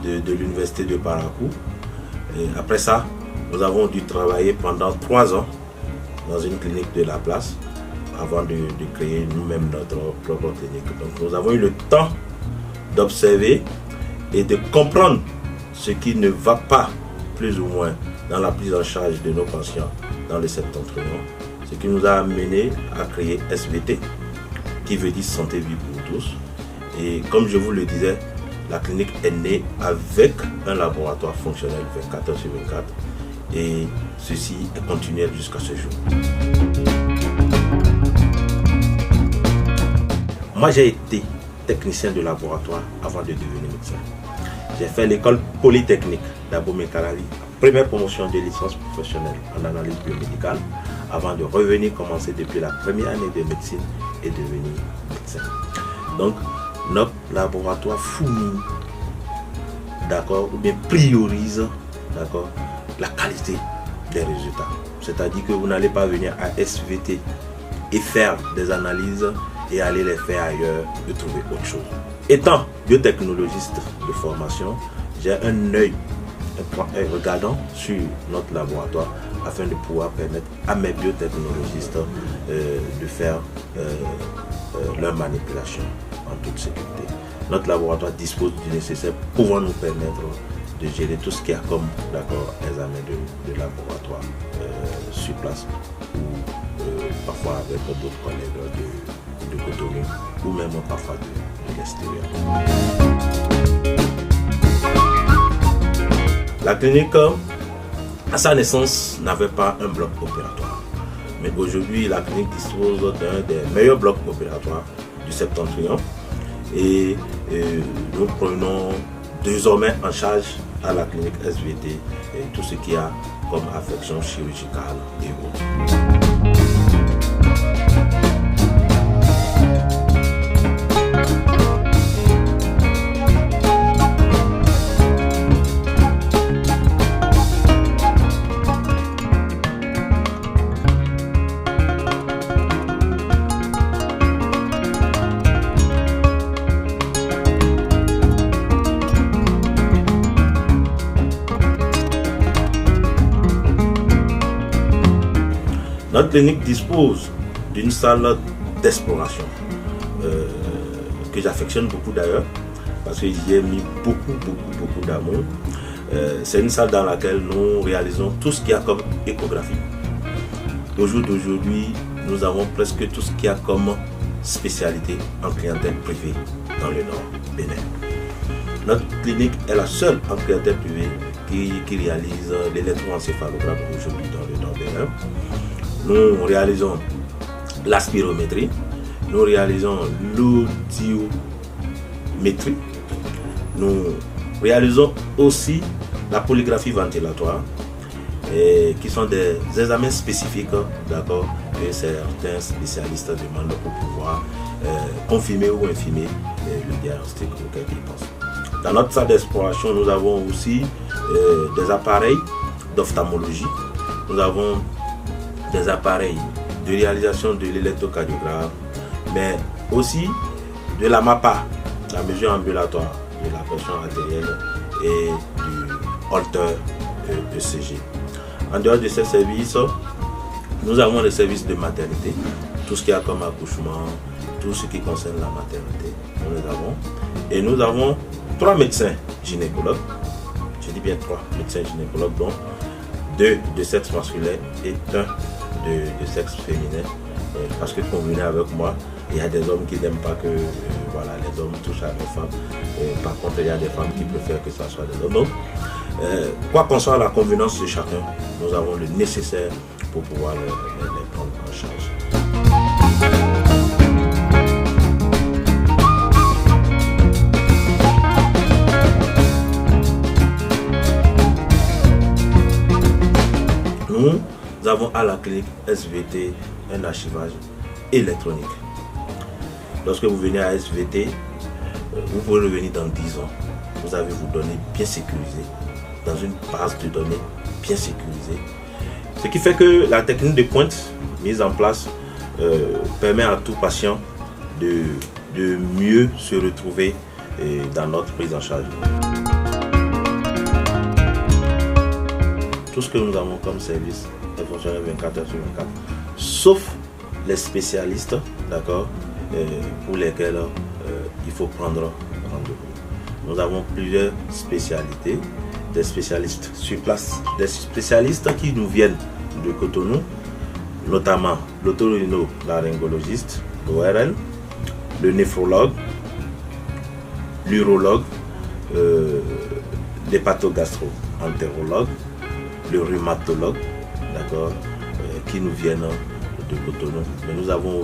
de l'université de Parakou. Et après ça, nous avons dû travailler pendant 3 ans dans une clinique de la place avant de créer nous-mêmes notre propre clinique. Donc nous avons eu le temps d'observer et de comprendre ce qui ne va pas plus ou moins dans la prise en charge de nos patients dans le septentrion, ce qui nous a amené à créer SVT, qui veut dire Santé Vie pour tous. Et comme je vous le disais, la clinique est née avec un laboratoire fonctionnel 24h/24 et ceci est continuel jusqu'à ce jour. Moi, j'ai été technicien de laboratoire avant de devenir médecin. J'ai fait l'école polytechnique d'Abomey-Calavi, première promotion de licence professionnelle en analyse biomédicale, avant de revenir commencer depuis la première année de médecine et devenir médecin. Donc, notre laboratoire fournit, d'accord, ou bien priorise, d'accord, la qualité des résultats. C'est-à-dire que vous n'allez pas venir à SVT et faire des analyses et aller les faire ailleurs et trouver autre chose. Étant biotechnologiste de formation, j'ai un œil regardant sur notre laboratoire afin de pouvoir permettre à mes biotechnologistes de faire leur manipulation en toute sécurité. Notre laboratoire dispose du nécessaire pouvant nous permettre de gérer tout ce qu'il y a comme examen de laboratoire sur place ou parfois avec d'autres collègues de Cotonou ou même parfois de l'extérieur. La clinique, à sa naissance, n'avait pas un bloc opératoire. Mais aujourd'hui, la clinique dispose d'un des meilleurs blocs opératoires du septentrion. Et nous prenons désormais en charge à la clinique SVT tout ce qu'il y a comme affection chirurgicale et autres. Notre clinique dispose d'une salle d'exploration que j'affectionne beaucoup d'ailleurs parce que j'y ai mis beaucoup d'amour. C'est une salle dans laquelle nous réalisons tout ce qu'il y a comme échographie. Au jour d'aujourd'hui, nous avons presque tout ce qu'il y a comme spécialité en clientèle privée dans le Nord Bénin. Notre clinique est la seule en clientèle privée qui réalise l'électroencéphalogramme aujourd'hui dans le Nord Bénin. Nous réalisons la spirométrie, nous réalisons l'audiométrie, nous réalisons aussi la polygraphie ventilatoire, qui sont des examens spécifiques, d'accord, que certains spécialistes demandent pour pouvoir confirmer ou infirmer le diagnostic auquel ils pensent. Dans notre salle d'exploration, nous avons aussi des appareils d'ophtalmologie, nous avons des appareils de réalisation de l'électrocardiogramme, mais aussi de la MAPA, la mesure ambulatoire de la pression artérielle et du holter ECG. En dehors de ces services, nous avons des services de maternité, tout ce qui a comme accouchement, tout ce qui concerne la maternité, nous les avons. Et nous avons 3 médecins gynécologues, je dis bien 3 médecins gynécologues, dont 2 de sexe masculin et 1 de sexe féminin, parce que convenez avec moi, il y a des hommes qui n'aiment pas que les hommes touchent à les femmes. Par contre, il y a des femmes qui préfèrent que ce soit des hommes. Donc, quoi qu'on soit la convenance de chacun, nous avons le nécessaire pour pouvoir les prendre en charge. Nous avons à la clinique SVT un archivage électronique. Lorsque vous venez à SVT, vous pouvez revenir dans 10 ans. Vous avez vos données bien sécurisées, dans une base de données bien sécurisée. Ce qui fait que la technique de pointe mise en place permet à tout patient de mieux se retrouver dans notre prise en charge. tout ce que nous avons comme service est fonctionnel 24 heures sur 24, sauf les spécialistes, d'accord, pour lesquels il faut prendre rendez-vous. Nous avons plusieurs spécialités, des spécialistes sur place, des spécialistes qui nous viennent de Cotonou, notamment l'otorhinolaryngologiste, l'ORL, le néphrologue, l'urologue, l'hépatogastro-entérologue, le rhumatologue, d'accord, qui nous viennent de Cotonou. Mais nous avons aussi